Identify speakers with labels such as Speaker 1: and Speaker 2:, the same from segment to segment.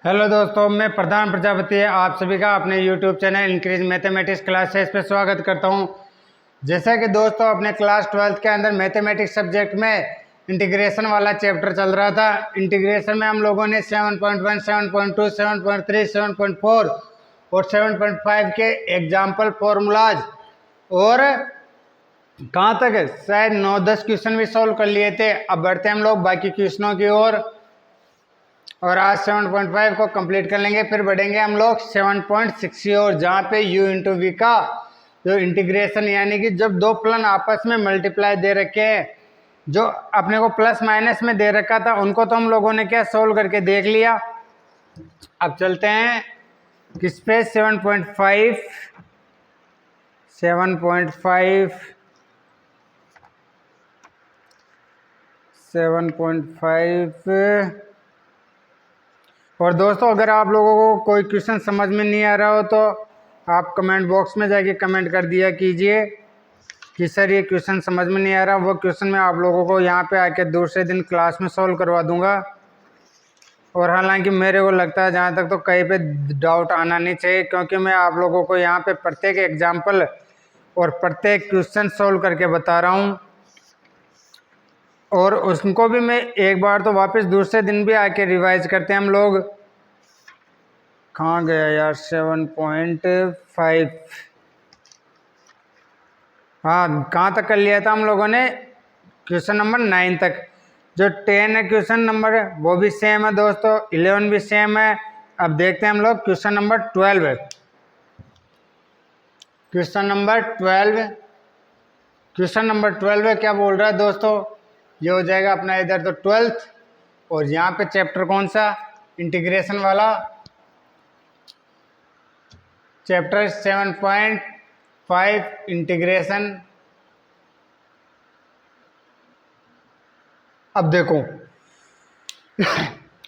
Speaker 1: Hello दोस्तों, मैं प्रधान प्रजापति आप सभी का अपने YouTube channel increase mathematics classes पे स्वागत करता हूं। जैसा कि दोस्तों अपने क्लास 12th के अंदर मैथमेटिक्स सब्जेक्ट में इंटीग्रेशन वाला चैप्टर चल रहा था। इंटीग्रेशन में हम लोगों ने 7.1, 7.2, 7.3, 7.4 और 7.5 के एग्जाम्पल फॉर्मूलाज और कहाँ तक शायद 9-10 क्वेश्चन भी सॉल्व कर लिए थे। अब बढ़ते हैं हम लोग बाकी क्वेश्चनों की ओर और आज 7.5 को कंप्लीट कर लेंगे। फिर बढ़ेंगे हम लोग 7.6 की ओर, जहाँ पे u इंटू वी का जो इंटीग्रेशन यानी कि जब दो फलन आपस में मल्टीप्लाई दे रखे हैं, जो अपने को प्लस माइनस में दे रखा था, उनको तो हम लोगों ने क्या सोल्व करके देख लिया। अब चलते हैं किस पे 7.5 और दोस्तों अगर आप लोगों को कोई क्वेश्चन समझ में नहीं आ रहा हो तो आप कमेंट बॉक्स में जाके कमेंट कर दिया कीजिए कि सर ये क्वेश्चन समझ में नहीं आ रहा। वो क्वेश्चन मैं आप लोगों को यहाँ पे आके दूसरे दिन क्लास में सॉल्व करवा दूंगा। और हालांकि मेरे को लगता है जहाँ तक तो कहीं पे डाउट आना नहीं चाहिए, क्योंकि मैं आप लोगों को यहाँ पे प्रत्येक एग्जाम्पल और प्रत्येक क्वेश्चन सॉल्व करके बता रहा हूँ। और उसको भी मैं एक बार तो वापस दूसरे दिन भी आके रिवाइज करते हैं हम लोग। कहाँ गया यार 7.5, हाँ कहाँ तक कर लिया था हम लोगों ने, क्वेश्चन नंबर 9 तक। जो 10 है क्वेश्चन नंबर वो भी सेम है दोस्तों, 11 भी सेम है। अब देखते हैं हम लोग क्वेश्चन नंबर 12 है। क्वेश्चन नंबर 12 है, क्या बोल रहा है दोस्तों, ये हो जाएगा अपना इधर तो 12th और यहाँ पे चैप्टर कौन सा, इंटीग्रेशन वाला, चैप्टर 7.5 इंटीग्रेशन। अब देखो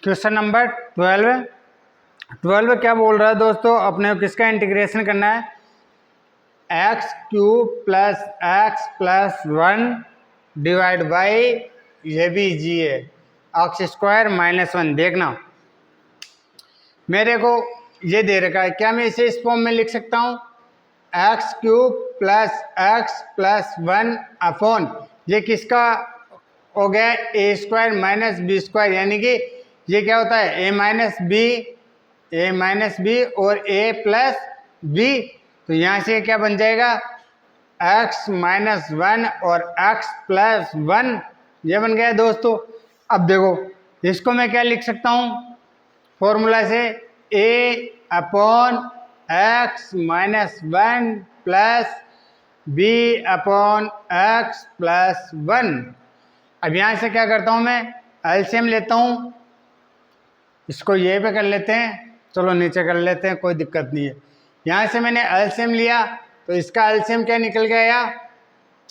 Speaker 1: क्वेश्चन नंबर 12 क्या बोल रहा है दोस्तों, अपने को किसका इंटीग्रेशन करना है, x cube plus x plus 1 divide by, ये भी इजी है, एक्स स्क्वायर माइनस 1। देखना मेरे को ये दे रखा है, क्या मैं इसे इस फॉर्म में लिख सकता हूँ, x cube plus x plus 1 upon, ये किसका हो गया, ए स्क्वायर माइनस बी स्क्वायर, यानी कि ये क्या होता है ए माइनस बी और ए प्लस बी। तो यहाँ से क्या बन जाएगा, x माइनस 1 और x प्लस 1, ये बन गया दोस्तों। अब देखो इसको मैं क्या लिख सकता हूँ फॉर्मूला से, a upon x minus 1 plus b upon x plus 1। अब यहाँ से क्या करता हूँ मैं, एलसीएम लेता हूँ, इसको ये पे कर लेते हैं, चलो नीचे कर लेते हैं, कोई दिक्कत नहीं है। यहाँ से मैंने एलसीएम लिया तो इसका एलसीएम क्या निकल गया,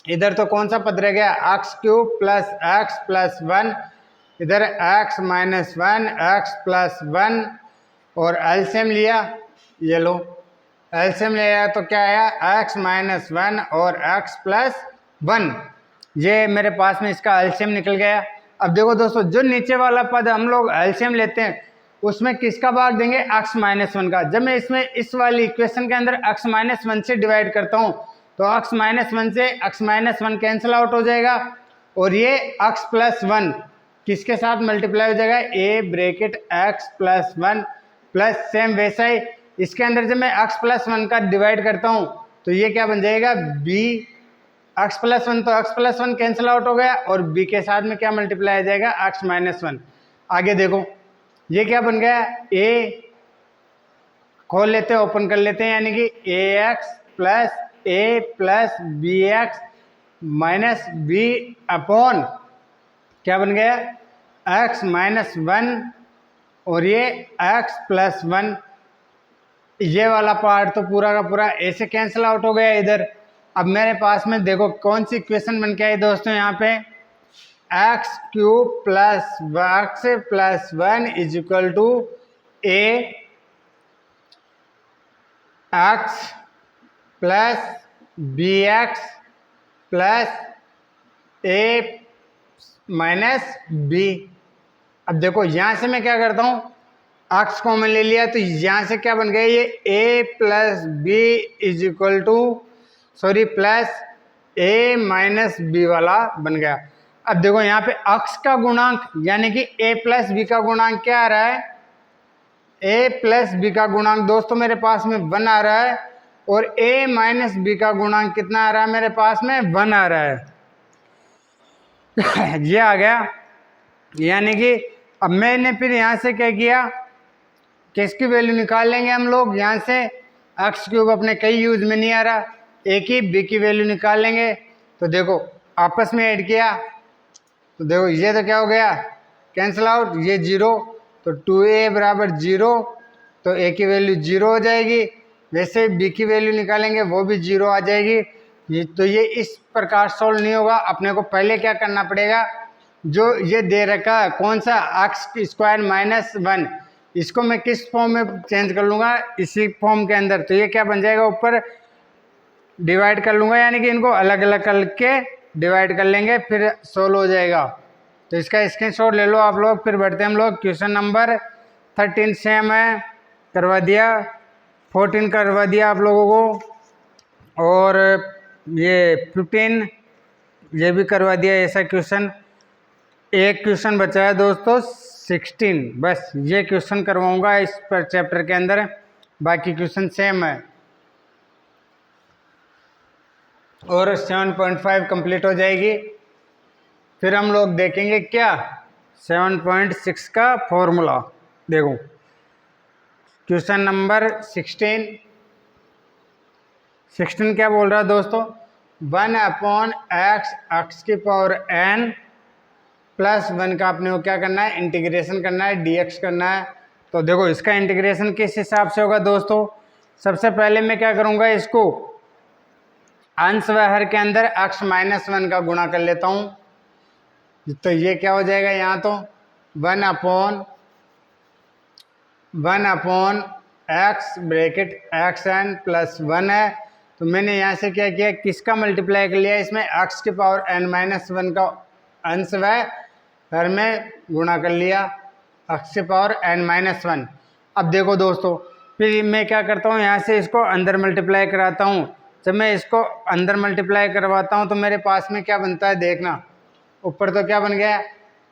Speaker 1: इधर तो कौन सा पद रह गया, x cube plus x plus 1, इधर एक्स माइनस 1 एक्स प्लस 1 और एलसीएम लिया, ये लो एलसीएम लिया तो क्या आया, एक्स माइनस 1 और एक्स प्लस 1, ये मेरे पास में इसका एलसीएम निकल गया। अब देखो दोस्तों जो नीचे वाला पद हम लोग एलसीएम लेते हैं उसमें किसका भाग देंगे, x माइनस 1 का। जब मैं इसमें इस वाली इक्वेशन के अंदर x माइनस 1 से डिवाइड करता हूँ तो x माइनस 1 से x माइनस 1 कैंसिल आउट हो जाएगा और ये x प्लस 1 किसके साथ मल्टीप्लाई हो जाएगा, a bracket x plus 1 plus same वैसा ही इसके अंदर जब मैं x प्लस 1 का डिवाइड करता हूँ तो ये क्या बन जाएगा, b x प्लस 1, तो x प्लस 1 कैंसिल आउट हो गया और b के साथ में क्या मल्टीप्लाई हो जाएगा, x माइनस 1। आगे देखो ये क्या बन गया, a खोल लेते हैं, ओपन कर लेते हैं, यानी कि ax plus a plus b x minus b upon क्या बन गया, x माइनस 1 और ये x प्लस 1। ये वाला पार्ट तो पूरा का पूरा ऐसे कैंसिल आउट हो गया इधर। अब मेरे पास में देखो कौन सी इक्वेशन बन के आई दोस्तों, यहाँ पे x cube plus x plus 1 is equal to a x plus b x plus A minus b. अब देखो यहाँ से मैं क्या करता हूँ, एक्स कॉमन ले लिया तो यहाँ से क्या बन गया, ये A plus B is equal to plus A minus B वाला बन गया। अब देखो यहाँ पे एक्स का गुणांक यानी कि ए प्लस बी का गुणांक क्या आ रहा है, ए प्लस बी का गुणांक दोस्तों मेरे पास में 1 आ रहा है और ए माइनस बी का गुणांक कितना आ रहा है मेरे पास में 1 आ रहा है। ये आ गया। यानी कि अब मैंने फिर यहाँ से क्या किया कि इसकी वैल्यू निकाल लेंगे हम लोग। यहाँ से एक्स क्यूब अपने कई यूज में नहीं आ रहा, ए की बी की वैल्यू निकाल लेंगे। तो देखो आपस में ऐड किया तो देखो ये तो क्या हो गया, कैंसिल आउट, ये 0 तो 2a बराबर 0 तो a की वैल्यू 0 हो जाएगी। वैसे b की वैल्यू निकालेंगे वो भी 0 आ जाएगी। ये इस प्रकार सॉल्व नहीं होगा, अपने को पहले क्या करना पड़ेगा, जो ये दे रखा है कौन सा एक्स स्क्वायर माइनस 1, इसको मैं किस फॉर्म में चेंज कर लूँगा, इसी फॉर्म के अंदर। तो ये क्या बन जाएगा, ऊपर डिवाइड कर लूँगा, यानी कि इनको अलग अलग करके डिवाइड कर लेंगे फिर सोल्व हो जाएगा। तो इसका स्क्रीनशॉट ले लो आप लोग। फिर बढ़ते हम लोग क्वेश्चन नंबर 13 सेम है, करवा दिया, 14 करवा दिया आप लोगों को, और ये 15 ये भी करवा दिया ऐसा क्वेश्चन। एक क्वेश्चन बचा है दोस्तों 16, बस ये क्वेश्चन करवाऊंगा इस पर चैप्टर के अंदर, बाकी क्वेश्चन सेम है। और 7.5 कंप्लीट हो जाएगी। फिर हम लोग देखेंगे क्या 7.6 का फॉर्मूला। देखो क्वेश्चन नंबर 16 क्या बोल रहा है दोस्तों, 1/x एक्स की पावर n प्लस 1 का अपने को क्या करना है, इंटीग्रेशन करना है, dx करना है। तो देखो इसका इंटीग्रेशन किस हिसाब से होगा दोस्तों, सबसे पहले मैं क्या करूँगा, इसको अंश व हर के अंदर x माइनस 1 का गुणा कर लेता हूँ। तो ये क्या हो जाएगा, यहाँ तो 1/(1) x ब्रैकेट xn प्लस 1 है। तो मैंने यहाँ से क्या किया, किसका मल्टीप्लाई कर लिया, इसमें x की पावर n माइनस 1 का अंश व हर में गुणा कर लिया, x की पावर n माइनस 1। अब देखो दोस्तों फिर मैं क्या करता हूँ, यहाँ से इसको अंदर मल्टीप्लाई कराता हूँ। जब मैं इसको अंदर मल्टीप्लाई करवाता हूँ तो मेरे पास में क्या बनता है, देखना ऊपर तो क्या बन गया,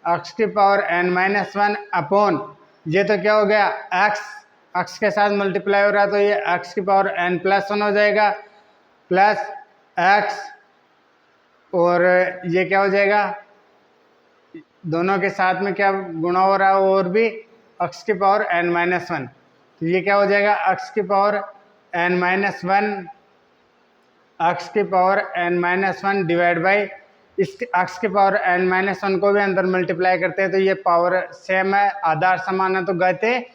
Speaker 1: x की पावर n माइनस 1 अपॉन ये तो क्या हो गया, x के साथ मल्टीप्लाई हो रहा है तो ये x की पावर n प्लस 1 हो जाएगा, प्लस x, और ये क्या हो जाएगा, दोनों के साथ में क्या गुणा हो रहा है और भी x की पावर n माइनस 1। तो ये क्या हो जाएगा, x की पावर n माइनस 1, x की power n minus 1 divide by इस x की पावर n माइनस 1 को भी अंदर मल्टीप्लाई करते हैं तो ये पावर सेम है, आधार समान है तो गति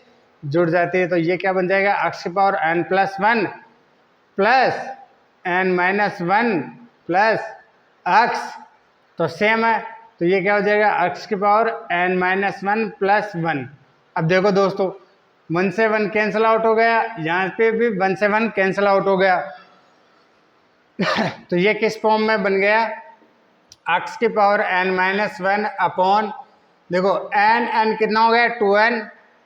Speaker 1: जुड़ जाती है। तो ये क्या बन जाएगा, x की power n plus 1 plus n minus 1 plus x, तो सेम है। तो ये क्या हो जाएगा, x की पावर n माइनस 1 प्लस 1। अब देखो दोस्तों 1 से 1 कैंसिल आउट हो गया, यहाँ पे भी 1 से 1 कैंसिल आउट हो गया। तो ये किस फॉर्म में बन गया, x की पावर n माइनस 1 अपॉन, देखो n कितना हो गया 2n,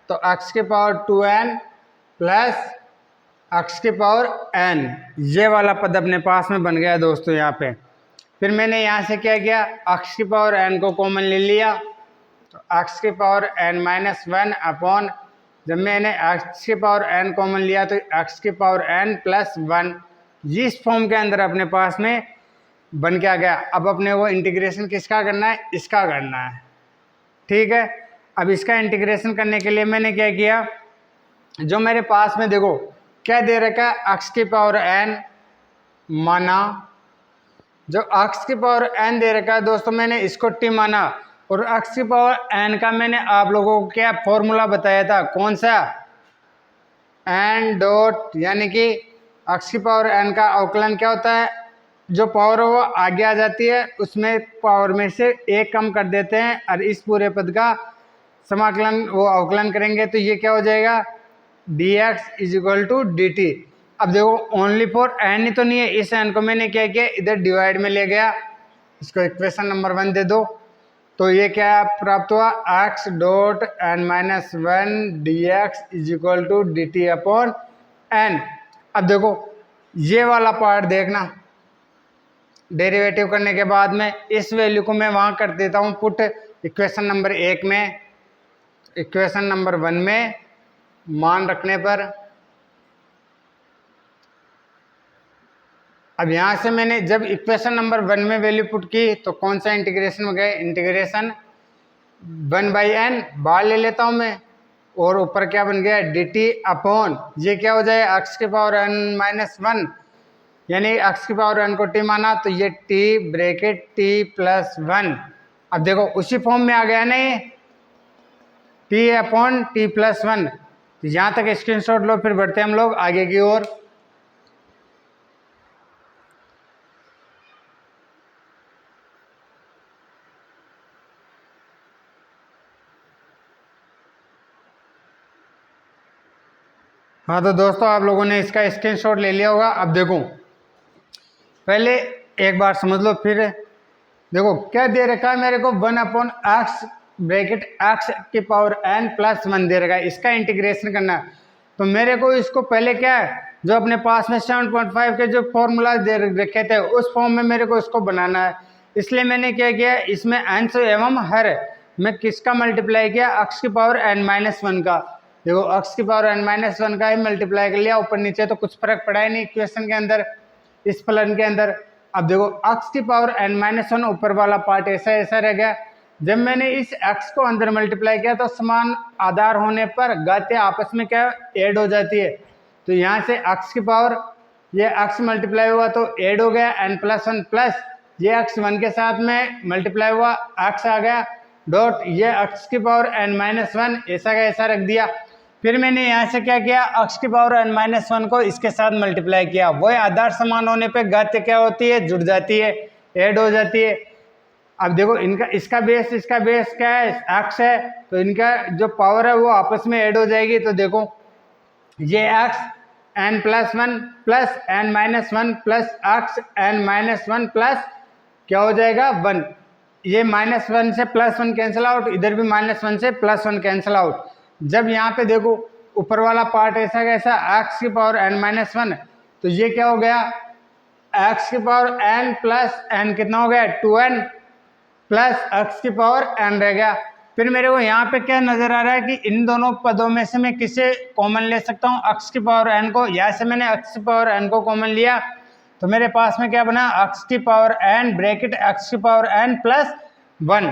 Speaker 1: तो x की पावर 2n प्लस x की पावर n, ये वाला पद अपने पास में बन गया दोस्तों यहाँ पे। फिर मैंने यहाँ से क्या किया, x की पावर n को कॉमन ले लिया, तो x की पावर n माइनस 1 अपॉन, जब मैंने x की पावर n कॉमन लिया तो x की पावर n प्लस 1, इस फॉर्म के अंदर अपने पास में बन के आ गया। अब अपने वो इंटीग्रेशन किसका करना है, इसका करना है, ठीक है। अब इसका इंटीग्रेशन करने के लिए मैंने क्या किया, जो मेरे पास में देखो क्या दे रखा है, x की पावर n माना, जो x की पावर n दे रखा है दोस्तों मैंने इसको t माना, और x की पावर n का मैंने आप लोगों को क्या फॉर्मूला बताया था, कौन सा, n डॉट, यानी कि x की पावर n का अवकलन क्या होता है, जो पावर है वो आगे आ जाती है, उसमें पावर में से एक कम कर देते हैं और इस पूरे पद का समाकलन वो अवकलन करेंगे तो ये क्या हो जाएगा, dx is equal to dt। अब देखो ओनली फॉर n ही तो नहीं है, इस n को मैंने क्या किया, इधर डिवाइड में ले गया, इसको इक्वेशन नंबर 1 दे दो। तो ये क्या प्राप्त हुआ, x dot n minus one d x is equal to d T upon n. अब देखो ये वाला पार्ट देखना, डेरिवेटिव करने के बाद में इस वैल्यू को मैं वहाँ कर देता हूँ पुट इक्वेशन नंबर 1 में, इक्वेशन नंबर 1 में मान रखने पर। अब यहाँ से मैंने जब इक्वेशन नंबर 1 में वैल्यू पुट की तो कौन सा इंटीग्रेशन हो गया, इंटीग्रेशन 1/n बाहर ले लेता हूँ मैं, और ऊपर क्या बन गया डी टी अपॉन ये क्या हो जाए x की पावर n माइनस वन, यानी x की पावर n को t माना तो ये t bracket t plus one. अब देखो उसी फॉर्म में आ गया ना ये t upon t plus one. तो यहाँ तक स्क्रीनशॉट लो, फिर बढ़ते हम लोग आगे की ओर। हाँ तो दोस्तों आप लोगों ने इसका स्क्रीनशॉट ले लिया होगा। अब देखो पहले एक बार समझ लो, फिर देखो क्या दे रखा है मेरे को 1/x ब्रैकेट x की पावर n प्लस वन दे रखा है, इसका इंटीग्रेशन करना है। तो मेरे को इसको पहले क्या है जो अपने पास में 7.5 के जो फॉर्मूला दे रखे थे उस फॉर्म में मेरे को इसको बनाना है। इसलिए मैंने क्या किया, इसमें अंश एवं हर मैं किसका मल्टीप्लाई किया, x की पावर n माइनस वन का। देखो x की पावर n माइनस वन का ही मल्टीप्लाई कर लिया, ऊपर नीचे तो कुछ फर्क पड़ा ही नहीं इक्वेशन के अंदर, इस फलन के अंदर। अब देखो x की पावर n माइनस वन ऊपर वाला पार्ट ऐसा ऐसा रह गया। जब मैंने इस x को अंदर मल्टीप्लाई किया तो समान आधार होने पर घातें आपस में क्या ऐड हो जाती है। तो यहाँ से x की पावर ये x मल्टीप्लाई हुआ तो ऐड हो गया n प्लस वन, प्लस ये x वन के साथ में मल्टीप्लाई हुआ x आ गया डॉट ये x की पावर n माइनस वन ऐसा का ऐसा रख दिया। फिर मैंने यहाँ से क्या किया, x की पावर n माइनस वन को इसके साथ मल्टीप्लाई किया। वही आधार समान होने पे घातें क्या होती है, जुड़ जाती है, ऐड हो जाती है। अब देखो इनका इसका बेस क्या है, x है, तो इनका जो पावर है वो आपस में ऐड हो जाएगी। तो देखो ये x n plus one plus n minus one plus x n minus one plus क्या हो जाएगा 1। ये माइनस वन से प्लस वन कैंसिल आउट, इधर भी माइनस वन से प्लस वन कैंसिल आउट। जब यहाँ पे देखो ऊपर वाला पार्ट ऐसा कैसा x की पावर n माइनस वन, तो ये क्या हो गया x की पावर n प्लस n कितना हो गया 2n प्लस x की पावर n रह गया। फिर मेरे को यहाँ पे क्या नजर आ रहा है कि इन दोनों पदों में से मैं किसे कॉमन ले सकता हूँ, x की पावर n को। यहाँ से मैंने x की पावर n को कॉमन लिया तो मेरे पास में क्या बना x की पावर n ब्रैकेट x की पावर n प्लस वन।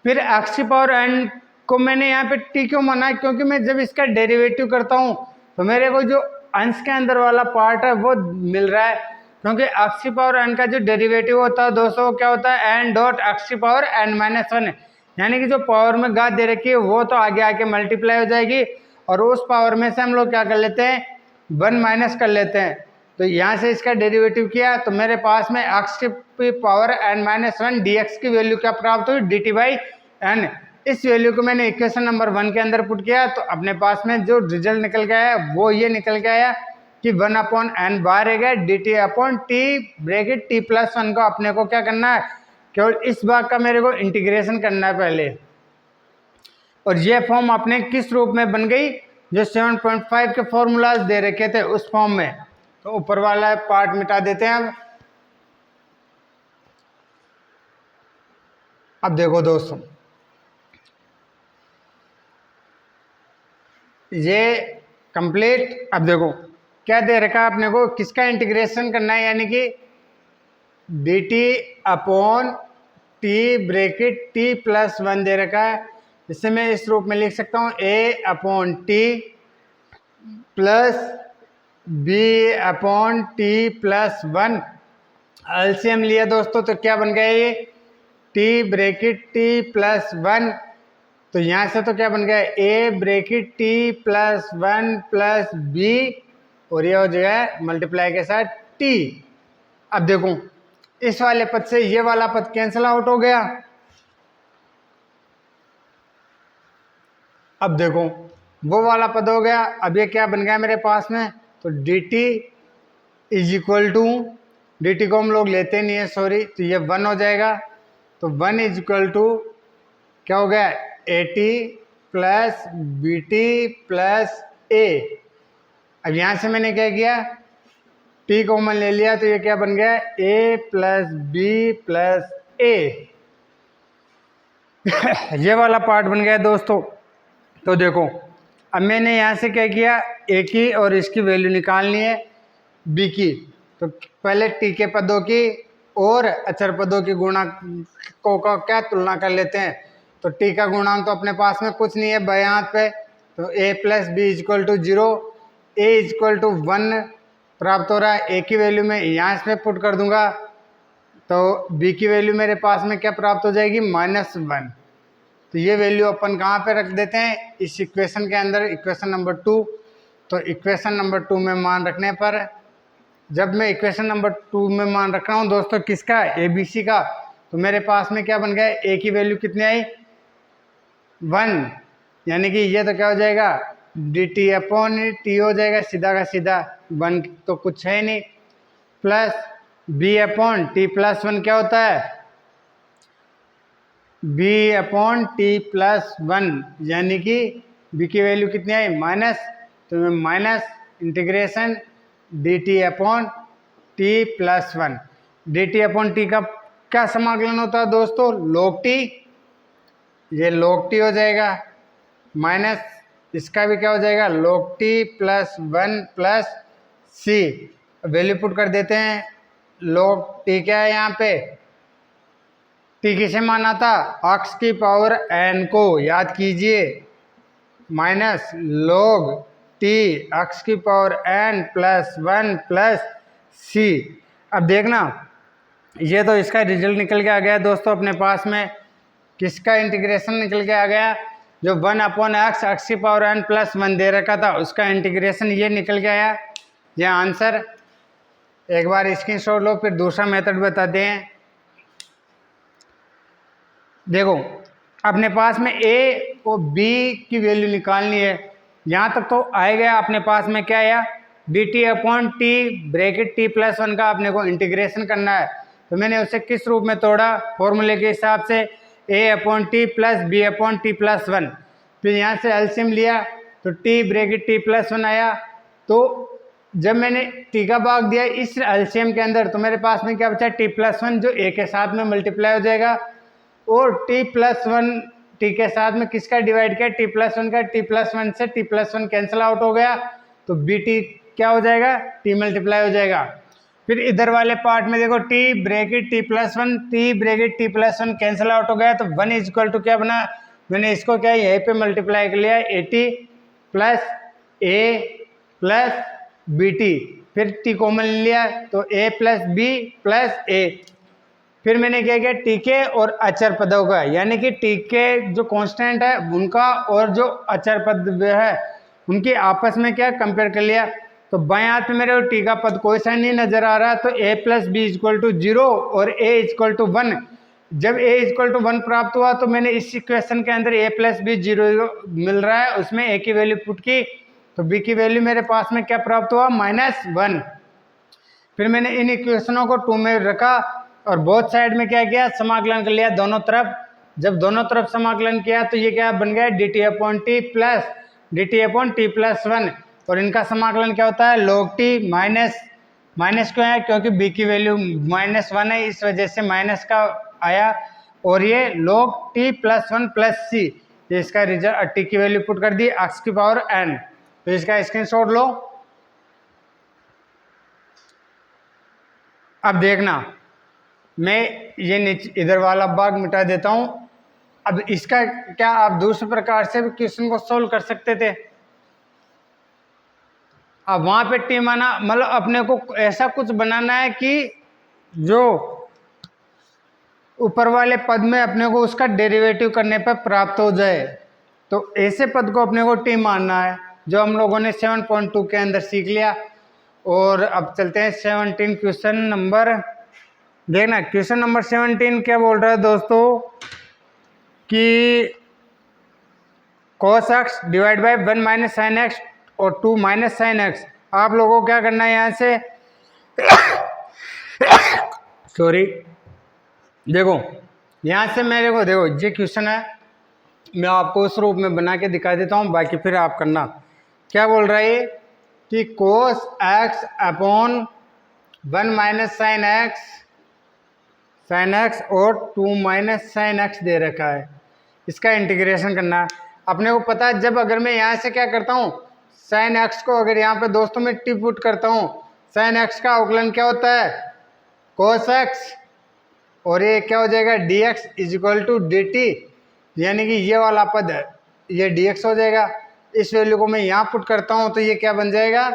Speaker 1: फिर x की पावर n को मैंने यहाँ पे t क्यों माना, क्योंकि मैं जब इसका डेरिवेटिव करता हूँ तो मेरे को जो अंश के अंदर वाला पार्ट है वो मिल रहा है। क्योंकि x की पावर n का जो डेरिवेटिव होता है दोस्तों क्या होता है n डॉट x की पावर n माइनस वन, यानी कि जो पावर में घात दे रखी है वो तो आगे आके मल्टीप्लाई हो जाएगी और उस पावर में से हम लोग क्या कर लेते हैं 1 माइनस कर लेते हैं। तो यहाँ से इसका डेरिवेटिव किया तो मेरे पास में x की power n minus one d x की वैल्यू क्या प्राप्त हुई डी टी बाई एन। इस वैल्यू को मैंने इक्वेशन नंबर 1 के अंदर पुट किया तो अपने पास में जो रिजल्ट निकल के आया वो ये निकल के आया कि 1/n बाहर है गया D T upon T bracket t plus one को अपने को क्या करना है, केवल इस भाग का मेरे को इंटीग्रेशन करना है पहले। और ये फॉर्म अपने किस रूप में बन गई, जो 7.5 के फॉर्मूलाज दे रखे थे उस फॉर्म में। तो ऊपर वाला पार्ट मिटा देते हैं। अब देखो दोस्तों ये कंप्लीट। अब देखो क्या दे रखा है अपने को, किसका इंटीग्रेशन करना है, यानी कि D T upon T bracket T plus one दे रखा है। इसे मैं इस रूप में लिख सकता हूँ a upon T plus B upon T plus one. LCM लिया दोस्तों तो क्या बन गया ये t bracket T plus one. तो यहाँ से तो क्या बन गया a bracket T plus one plus b और ये हो जाएगा मल्टीप्लाई के साथ t। अब देखो इस वाले पद से ये वाला पद कैंसिल आउट हो गया। अब देखो वो वाला पद हो गया। अब ये क्या बन गया मेरे पास में, तो d t is equal to d t को हम लोग लेते नहीं है सॉरी, तो ये 1 हो जाएगा तो 1 इज इक्वल टू क्या हो गया, A T plus B T plus A. अब यहाँ से मैंने क्या किया, टी कॉमन ले लिया तो ये क्या बन गया, ए प्लस बी प्लस ए। ये वाला पार्ट बन गया दोस्तों। तो देखो अब मैंने यहाँ से क्या किया, ए की और इसकी वैल्यू निकालनी है बी की। तो पहले टी के पदों की और अचर पदों की गुणा को का क्या तुलना कर लेते हैं। तो टी का गुणांक तो अपने पास में कुछ नहीं है बाएं हाथ पे, तो ए plus B is equal to 0, A is equal to 1 प्राप्त हो रहा है। ए की वैल्यू मैं यहाँ इसमें पुट कर दूंगा तो बी की वैल्यू मेरे पास में क्या प्राप्त हो जाएगी, -1। तो ये वैल्यू अपन कहाँ पे रख देते हैं, इस इक्वेशन के अंदर, इक्वेशन नंबर 2। तो इक्वेशन नंबर 2 में मान रखने पर, जब मैं इक्वेशन नंबर 2 में मान रख रहा हूँ दोस्तों किसका, ए बी सी का, तो मेरे पास में क्या बन गया, ए की वैल्यू कितनी आई, 1, यानी कि ये तो क्या हो जाएगा, डी टी अपॉन टी हो जाएगा, सीधा का सीधा, 1 तो कुछ है नहीं, plus B upon T plus 1 क्या होता है, बी अपॉन टी प्लस 1, यानी कि बी की वैल्यू कितनी आई, माइनस, तो मैं minus integration D T upon T plus 1। D T upon T का क्या समाकलन होता है दोस्तों, लॉग टी, ये लॉग टी हो जाएगा, माइनस इसका भी क्या हो जाएगा, लॉग टी प्लस 1 प्लस सी। वैल्यू पुट कर देते हैं, लॉग टी क्या है यहाँ पे, टी किसे माना था, x की पावर n को, याद कीजिए, माइनस लॉग टी x की पावर n प्लस 1 प्लस सी। अब देखना ये तो इसका रिजल्ट निकल के आ गया दोस्तों अपने पास में, किसका इंटीग्रेशन निकल के आ गया, जो 1/x x की पावर n प्लस 1 दे रखा था उसका इंटीग्रेशन ये निकल के आया। ये आंसर एक बार स्क्रीनशॉट लो, फिर दूसरा मेथड बताते हैं। देखो अपने पास में ए और बी की वैल्यू निकालनी है, यहाँ तक तो आए गया। अपने पास में क्या आया, D T upon T bracket T plus 1 का अपने को इंटीग्रेशन करना है। तो मैंने उसे किस रूप में तोड़ा, फॉर्मूले के हिसाब से, A upon T plus B upon T plus 1। फिर यहाँ से एलसीएम लिया तो टी ब्रैकेट टी प्लस 1 आया। तो जब मैंने टी का भाग दिया इस एलसीएम के अंदर तो मेरे पास में क्या बचा, टी प्लस 1 जो ए के साथ में मल्टीप्लाई हो जाएगा, और टी प्लस 1 टी के साथ में किसका डिवाइड किया, टी प्लस 1 का, टी प्लस 1 से टी प्लस 1 कैंसिल आउट हो गया, तो बी टी क्या हो जाएगा, टी मल्टीप्लाई हो जाएगा। फिर इधर वाले पार्ट में देखो T bracket T plus 1, T bracket T plus 1 cancel out हो गया, तो 1 इज इक्वल टू क्या बना, मैंने इसको क्या यहीं पे मल्टीप्लाई कर लिया, a T plus a plus B t, फिर टी कॉमन लिया तो ए प्लस बी प्लस ए। फिर मैंने क्या किया, टी के और अचर पदों का, यानी कि टी के जो कांस्टेंट है उनका और जो अचर पद है उनकी आपस में क्या कंपेयर कर लिया। तो बाएं हाथ में मेरे टी का पद कोई सा नहीं नजर आ रहा, तो ए प्लस बी इजक्वल टू 0 और ए इजक्वल टू 1। जब ए इजक्वल टू 1 प्राप्त हुआ तो मैंने इस इक्वेशन के अंदर ए प्लस बी 0 मिल रहा है, उसमें ए की वैल्यू पुट की, तो बी की वैल्यू मेरे पास में क्या प्राप्त हुआ, -1। फिर मैंने इन इक्वेशनों को 2 में रखा और बोथ साइड में क्या किया, समाकलन कर लिया दोनों तरफ। जब दोनों तरफ समाकलन किया तो ये क्या बन गया, D T upon T plus D T upon T plus 1, और इनका समाकलन क्या होता है, लॉग टी माइनस क्यों है, क्योंकि बी की वैल्यू -1 है, इस वजह से माइनस का आया, और ये लॉग टी प्लस 1 प्लस सी, इसका रिजल्ट टी की वैल्यू पुट कर दी x की पावर n। तो इसका स्क्रीनशॉट लो। अब देखना मैं ये नीचे इधर वाला भाग मिटा देता हूं। अब इसका क्या आप दूसरे प्रकार से भी क्वेश्चन को सोल्व कर सकते थे। अब वहां पे टी माना, मतलब अपने को ऐसा कुछ बनाना है कि जो ऊपर वाले पद में अपने को उसका डेरिवेटिव करने पर प्राप्त हो जाए, तो ऐसे पद को अपने को टी मानना है, जो हम लोगों ने 7.2 के अंदर सीख लिया। और अब चलते हैं 17 क्वेश्चन नंबर, देखना क्वेश्चन नंबर 17 क्या बोल रहा है दोस्तों कि cos x divide by 1 minus sine x और 2 माइनस साइन एक्स। आप लोगों को क्या करना है यहाँ से सॉरी, देखो यहाँ से मेरे को देखो ये क्वेश्चन है, मैं आपको उस रूप में बना के दिखा देता हूँ, बाकी फिर आप करना। क्या बोल रहा है कि cos x upon 1 minus sine x और 2 माइनस साइन एक्स दे रखा है, इसका इंटीग्रेशन करना है। अपने को पता है जब अगर मैं यहाँ से क्या करता हूँ, साइन एक्स को अगर यहाँ पे दोस्तों में टी पुट करता हूँ, साइन एक्स का अवकलन क्या होता है कोस एक्स, और ये क्या हो जाएगा d x is equal to d t, यानी कि ये वाला पद ये डी एक्स हो जाएगा। इस वैल्यू को मैं यहाँ पुट करता हूँ तो ये क्या बन जाएगा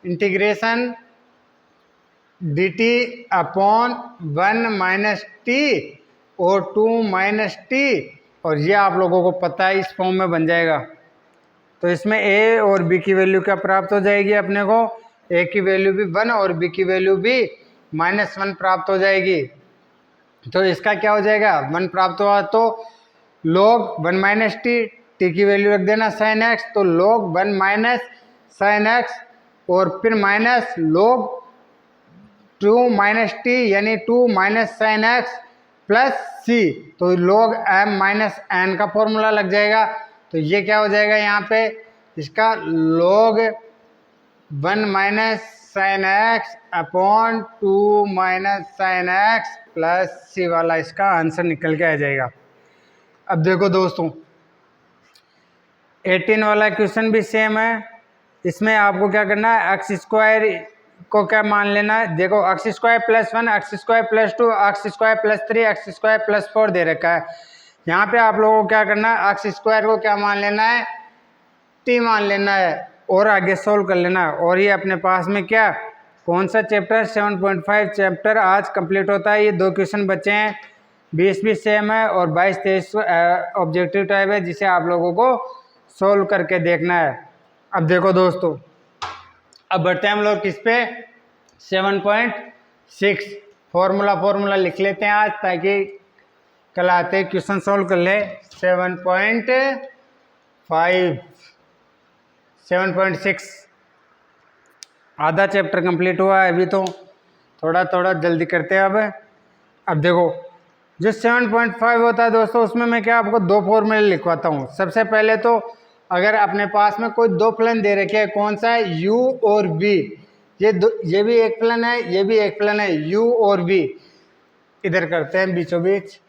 Speaker 1: integration D T upon 1 minus T और 2 माइनस टी, और ये आप लोगों को पता है इस फॉर्म में बन जाएगा। तो इसमें ए और बी की वैल्यू क्या प्राप्त हो जाएगी अपने को, ए की वैल्यू भी 1 और बी की वैल्यू भी -1 प्राप्त हो जाएगी। तो इसका क्या हो जाएगा 1 प्राप्त हुआ तो log 1 माइनस टी की वैल्यू रख देना साइन एक्स, तो log 1 माइनस साइन एक्स और फिर माइनस log 2 माइनस टी यानी 2 माइनस साइन एक्स प्लस सी, तो log m माइनस एन का फॉर्मूला लग जाएगा। तो ये क्या हो जाएगा यहाँ पे इसका log 1 minus sine x upon 2 minus sine x plus C वाला इसका आंसर निकल के आ जाएगा। अब देखो दोस्तों 18 वाला क्वेश्चन भी सेम है, इसमें आपको क्या करना है एक्स स्क्वायर को क्या मान लेना है, देखो x square plus 1 x square plus 2 x square plus 3 x square plus 4 दे रखा है। यहाँ पे आप लोगों को क्या करना है एक्स स्क्वायर को क्या मान लेना है टी मान लेना है और आगे सोल्व कर लेना है। और ये अपने पास में क्या कौन सा चैप्टर 7.5 चैप्टर आज कंप्लीट होता है। ये 2 क्वेश्चन बचे हैं, 20 भी सेम है और 22-23 ऑब्जेक्टिव टाइप है जिसे आप लोगों को सोल्व करके देखना है। अब देखो दोस्तों अब बढ़ते हैं हम लोग किस पे 7.6 फॉर्मूला लिख लेते हैं आज ताकि कल आते क्वेश्चन सोल्व कर ले। 7.6 आधा चैप्टर कंप्लीट हुआ है अभी, तो थोड़ा जल्दी करते हैं। अब देखो जो 7.5 होता है दोस्तों उसमें मैं क्या आपको 2 फॉर्मूले लिखवाता हूँ। सबसे पहले तो अगर अपने पास में कोई 2 फलन दे रखे हैं, कौन सा है u और v, ये भी एक फलन है ये भी एक फलन है u और v, इधर करते हैं बीचों बीच।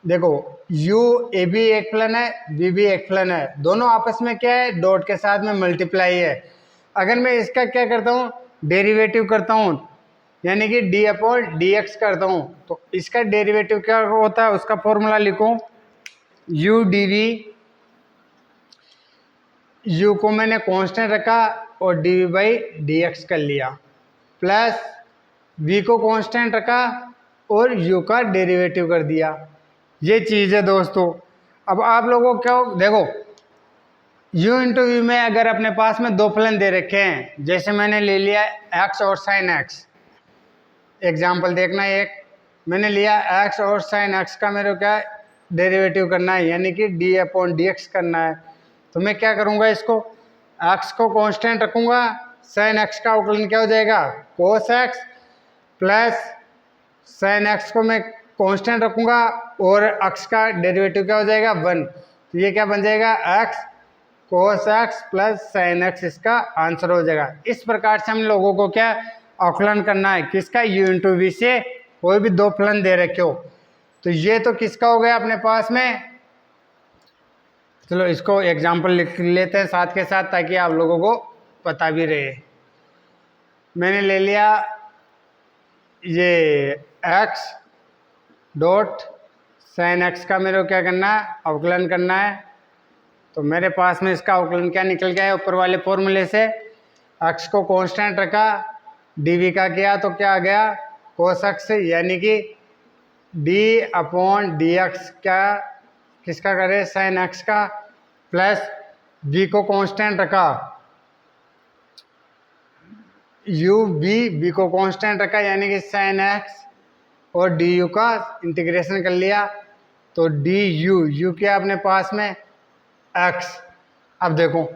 Speaker 1: देखो u ए भी एक फलन है v भी एक फलन है, दोनों आपस में क्या है डॉट के साथ में मल्टीप्लाई है। अगर मैं इसका क्या करता हूँ डेरिवेटिव करता हूँ यानी कि डी अपॉन डी एक्स करता हूँ, तो इसका डेरिवेटिव क्या होता है उसका फॉर्मूला लिखो u डी वी, u को मैंने कांस्टेंट रखा और d v by d x कर लिया, प्लस v को कांस्टेंट रखा और u का डेरिवेटिव कर दिया। ये चीज़ है दोस्तों। अब आप लोगों को क्या देखो u इंटू वी में अगर अपने पास में 2 फलन दे रखे हैं, जैसे मैंने ले लिया x और साइन x, एग्जाम्पल देखना एक मैंने लिया x और साइन x का मेरे को क्या डेरिवेटिव करना है यानी कि डी अपॉन डी एक्स करना है। तो मैं क्या करूँगा इसको x को कांस्टेंट रखूँगा, साइन x का अवकलन क्या हो जाएगा कोस x, प्लस साइन x को मैं कांस्टेंट रखूँगा और x का डेरिवेटिव क्या हो जाएगा 1, तो ये क्या बन जाएगा x कोस x प्लस साइन x, इसका आंसर हो जाएगा। इस प्रकार से हम लोगों को क्या अवकलन करना है किसका u इंटू वी से, कोई भी 2 फलन दे रखे हो। तो ये तो किसका हो गया अपने पास में, चलो इसको एग्जाम्पल लिख लेते हैं साथ के साथ ताकि आप लोगों को पता भी रहे। मैंने ले लिया ये x डॉट साइन x का मेरे को क्या करना है अवकलन करना है, तो मेरे पास में इसका अवकलन क्या निकल गया है ऊपर वाले फॉर्मूले से, x को कांस्टेंट रखा dv का किया तो क्या आ गया कोस x, यानी कि d अपॉन डी एक्स क्या किसका करे साइन x का, प्लस v को कांस्टेंट रखा u v को कांस्टेंट रखा यानी कि साइन x और du का इंटीग्रेशन कर लिया तो du क्या अपने पास में x। अब देखो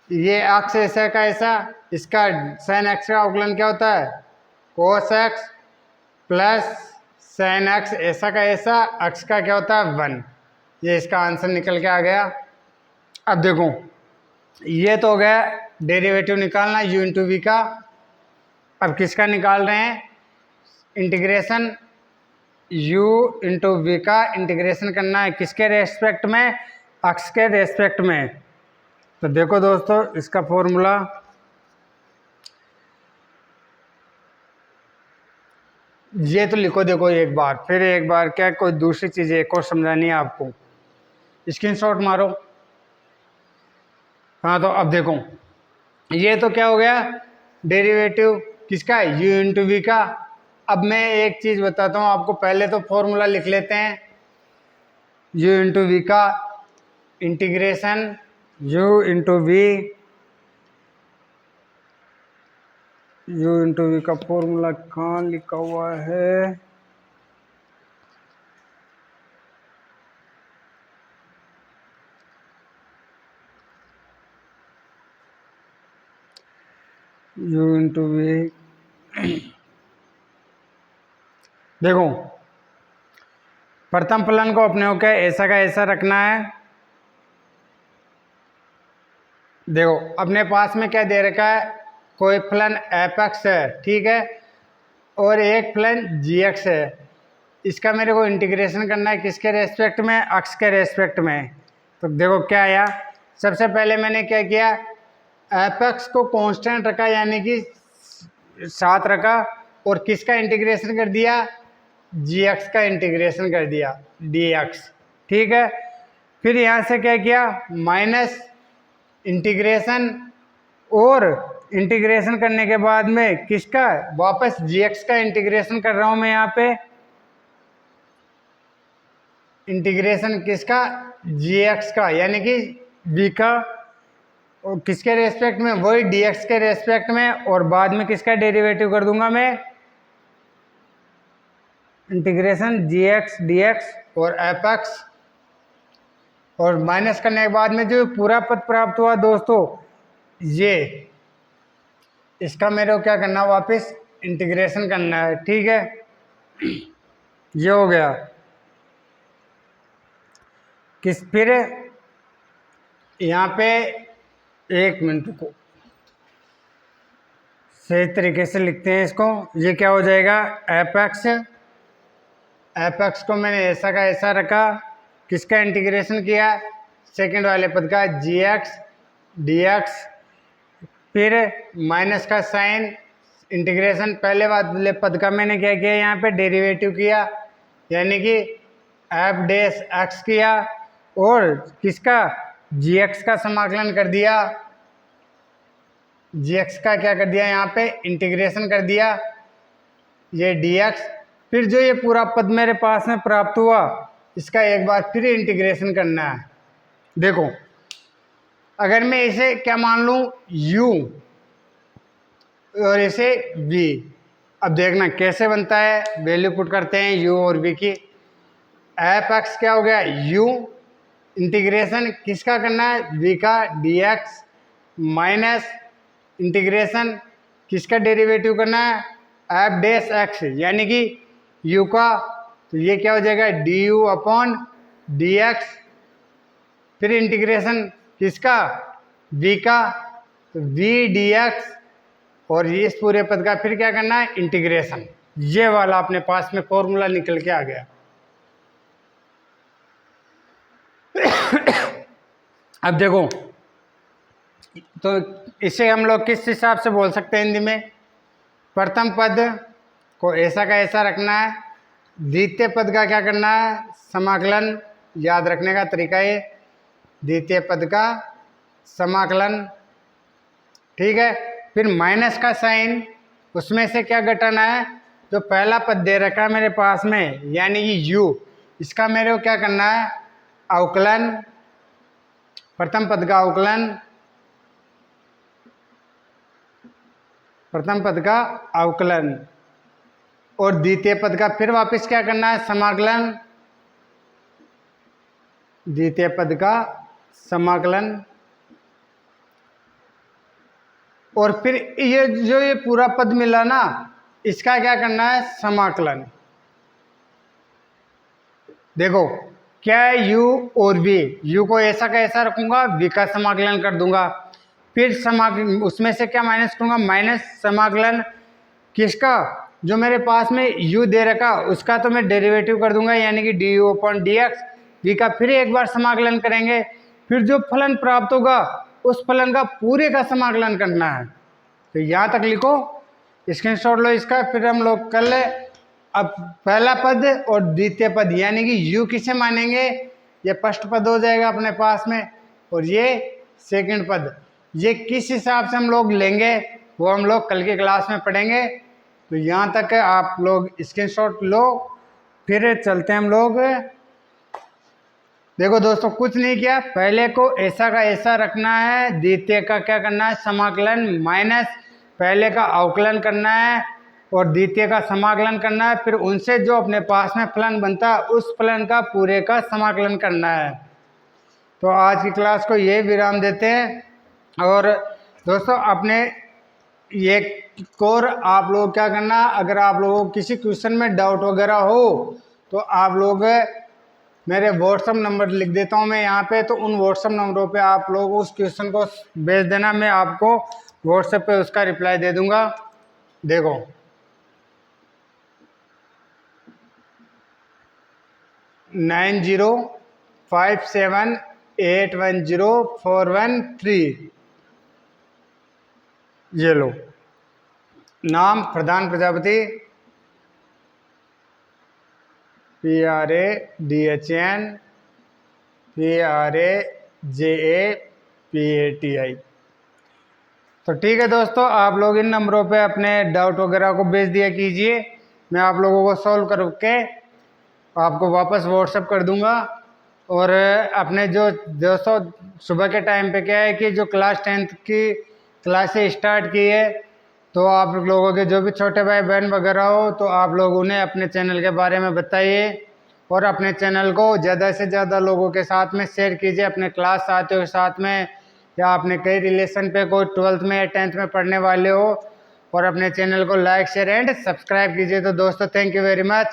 Speaker 1: ये x ऐसा का ऐसा, इसका साइन x का अवकलन क्या होता है कोस x प्लस sin x ऐसा का ऐसा, x का क्या होता है 1। ये इसका आंसर निकल के आ गया। अब देखो ये तो हो गया डेरिवेटिव निकालना u इंटू वी का। अब किसका निकाल रहे हैं? इंटीग्रेशन u इंटू वी का इंटीग्रेशन करना है किसके रेस्पेक्ट में? x के रेस्पेक्ट में। तो देखो दोस्तों इसका फॉर्मूला, ये तो लिखो देखो एक बार, फिर एक बार क्या कोई दूसरी चीज़ एक और समझानी है आपको, स्क्रीनशॉट मारो। हाँ तो अब देखो ये तो क्या हो गया डेरिवेटिव किसका? u इंटू वी का। अब मैं एक चीज़ बताता हूँ आपको, पहले तो फॉर्मूला लिख लेते हैं। u इंटू वी का integration u into v, u into v का फॉर्मूला कहाँ लिखा हुआ है? u इंटू वी, देखो प्रथम फलन को अपने को क्या ऐसा का ऐसा रखना है। देखो अपने पास में क्या दे रखा है? कोई फलन एफ एक्स है, ठीक है, और एक फलन जी एक्स है। इसका मेरे को इंटीग्रेशन करना है किसके रेस्पेक्ट में? एक्स के रेस्पेक्ट में। तो देखो क्या आया, सबसे पहले मैंने क्या किया, एफ एक्स को कांस्टेंट रखा यानी कि 7 रखा, और किसका इंटीग्रेशन कर दिया? जी एक्स का इंटीग्रेशन कर दिया डी एक्स, ठीक है। फिर यहाँ से क्या किया, माइनस इंटीग्रेशन, और इंटीग्रेशन करने के बाद में किसका? वापस जी एक्स का इंटीग्रेशन कर रहा हूँ मैं यहाँ पे। इंटीग्रेशन किसका? जी एक्स का, यानी कि v का, और किसके रेस्पेक्ट में? वही डी एक्स के रेस्पेक्ट में, और बाद में किसका डेरिवेटिव कर दूंगा मैं? इंटीग्रेशन जी एक्स डी एक्स और एफ एक्स, और माइनस करने के बाद में जो पूरा पद प्राप्त हुआ दोस्तों, ये इसका मेरे को क्या करना, वापस इंटीग्रेशन करना है, ठीक है। ये हो गया किस, फिर यहाँ पे एक मिनट को सही तरीके से लिखते हैं इसको। ये क्या हो जाएगा, एफ एक्स को मैंने ऐसा का ऐसा रखा, किसका इंटीग्रेशन किया? सेकंड वाले पद का, जी एक्स डी एक्स, फिर माइनस का साइन, इंटीग्रेशन पहले वाले पद का मैंने क्या किया, यहाँ पे डेरिवेटिव किया, यानी कि एफ डैश एक्स किया, और किसका? जी एक्स का समाकलन कर दिया, जी एक्स का क्या कर दिया, यहाँ पे इंटीग्रेशन कर दिया, ये डी एक्स। फिर जो ये पूरा पद मेरे पास में प्राप्त हुआ, इसका एक बार फिर इंटीग्रेशन करना है। देखो अगर मैं इसे क्या मान लूँ, u, और इसे v, अब देखना कैसे बनता है, वैल्यू पुट करते हैं u और v की। एफ एक्स क्या हो गया, u, इंटीग्रेशन किसका करना है? v का डी एक्स, माइनस इंटीग्रेशन किसका डेरिवेटिव करना है? एफ डैश एक्स, यानी कि u का, तो ये क्या हो जाएगा, D you upon D x, फिर इंटीग्रेशन किसका? v का, तो v डी एक्स, और ये इस पूरे पद का फिर क्या करना है, इंटीग्रेशन। ये वाला अपने पास में फॉर्मूला निकल के आ गया। अब देखो तो इसे हम लोग किस हिसाब से बोल सकते हैं हिंदी में? प्रथम पद को ऐसा का ऐसा रखना है, द्वितीय पद का क्या करना है, समाकलन। याद रखने का तरीका ये, द्वितीय पद का समाकलन, ठीक है। फिर माइनस का साइन, उसमें से क्या घटाना है, जो पहला पद दे रखा है मेरे पास में, यानी कि u, इसका मेरे को क्या करना है, अवकलन, प्रथम पद का अवकलन, प्रथम पद का अवकलन, और द्वितीय पद का फिर वापस क्या करना है, समाकलन, द्वितीय पद का समाकलन, और फिर ये जो ये पूरा पद मिला ना, इसका क्या करना है, समाकलन। देखो क्या है u और v, u को ऐसा का ऐसा रखूंगा, v का समाकलन कर दूंगा, फिर उसमें से क्या माइनस करूंगा, माइनस समाकलन किसका, जो मेरे पास में u दे रखा उसका तो मैं डेरिवेटिव कर दूंगा, यानी कि du अपॉन dx, v का फिर एक बार समाकलन करेंगे, फिर जो फलन प्राप्त होगा उस फलन का पूरे का समाकलन करना है। तो यहाँ तक लिखो, स्क्रीनशॉट लो इसका, फिर हम लोग कर ले। अब पहला पद और द्वितीय पद, यानी कि u किसे मानेंगे, ये फर्स्ट पद हो जाएगा अपने पास में, और ये सेकंड पद, ये किस हिसाब से हम लोग लेंगे वो हम लोग कल की क्लास में पढ़ेंगे। तो यहाँ तक आप लोग स्क्रीनशॉट लो, फिर चलते हैं हम लोग। देखो दोस्तों कुछ नहीं किया, पहले को ऐसा का ऐसा रखना है, द्वितीय का क्या करना है, समाकलन माइनस पहले का अवकलन करना है और द्वितीय का समाकलन करना है, फिर उनसे जो अपने पास में फलन बनता है उस फलन का पूरे का समाकलन करना है। तो आज की क्लास को ये विराम देते हैं। और दोस्तों अपने ये कोर आप लोग क्या करना, अगर आप लोगों को किसी क्वेश्चन में डाउट वगैरह हो तो आप लोग मेरे व्हाट्सअप नंबर लिख देता हूँ मैं यहाँ पे, तो उन व्हाट्सअप नंबरों पे आप लोग उस क्वेश्चन को भेज देना, मैं आपको व्हाट्सएप पे उसका रिप्लाई दे दूंगा। देखो 9057810413, ये लो नाम प्रधान प्रजापति, PRADHN PRAJAPATI। तो ठीक है दोस्तों, आप लोग इन नंबरों पे अपने डाउट वगैरह को भेज दिया कीजिए, मैं आप लोगों को सॉल्व करके आपको वापस व्हाट्सएप कर दूंगा। और अपने जो दोस्तों सुबह के टाइम पे क्या है कि जो क्लास 10th की क्लासें स्टार्ट की है, तो आप लोगों के जो भी छोटे भाई बहन वगैरह हो तो आप लोग उन्हें अपने चैनल के बारे में बताइए और अपने चैनल को ज़्यादा से ज़्यादा लोगों के साथ में शेयर कीजिए, अपने क्लास साथियों के साथ में, या अपने कई रिलेशन पे कोई 12th में या 10th में पढ़ने वाले हो, और अपने चैनल को लाइक शेयर एंड सब्सक्राइब कीजिए। तो दोस्तों थैंक यू वेरी मच।